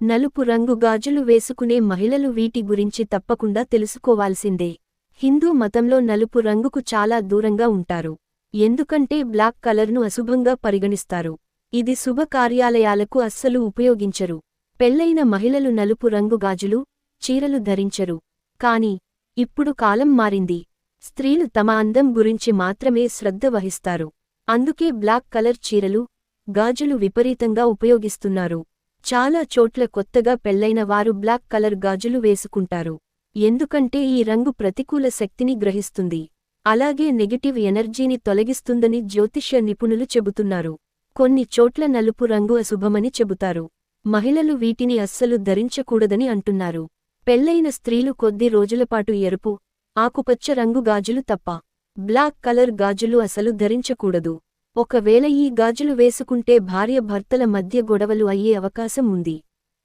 నలుపు రంగు గాజులు వేసుకునే మహిళలు వీటి గురించి తప్పకుండా తెలుసుకోవాల్సిందే. హిందూ మతంలో నలుపు రంగుకు చాలా దూరంగా ఉంటారు. ఎందుకంటే బ్లాక్ కలర్ను అశుభంగా పరిగణిస్తారు. ఇది శుభ కార్యాలయాలకు అస్సలు ఉపయోగించరు. పెళ్లైన మహిళలు నలుపు రంగు గాజులు, చీరలు ధరించరు. కాని ఇప్పుడు కాలం మారింది. స్త్రీలు తమ అందం గురించి మాత్రమే శ్రద్ధ వహిస్తారు. అందుకే బ్లాక్ కలర్ చీరలు, గాజులు విపరీతంగా ఉపయోగిస్తున్నారు. చాలా చోట్ల కొత్తగా పెళ్లైన వారు బ్లాక్ కలర్ గాజులు వేసుకుంటారు. ఎందుకంటే ఈ రంగు ప్రతికూల శక్తిని గ్రహిస్తుంది. అలాగే నెగటివ్ ఎనర్జీని తొలగిస్తుందని జ్యోతిష్య నిపుణులు చెబుతున్నారు. కొన్ని చోట్ల నలుపు రంగు అశుభమని చెబుతారు. మహిళలు వీటిని అస్సలు ధరించకూడదని అంటున్నారు. పెళ్లైన స్త్రీలు కొద్ది రోజులపాటు ఎరుపు, ఆకుపచ్చ రంగు గాజులు తప్ప బ్లాక్ కలర్ గాజులు అసలు ధరించకూడదు. ఒకవేళ ఈ గాజులు వేసుకుంటే భార్య భర్తల మధ్య గొడవలు అయ్యే అవకాశం ఉంది.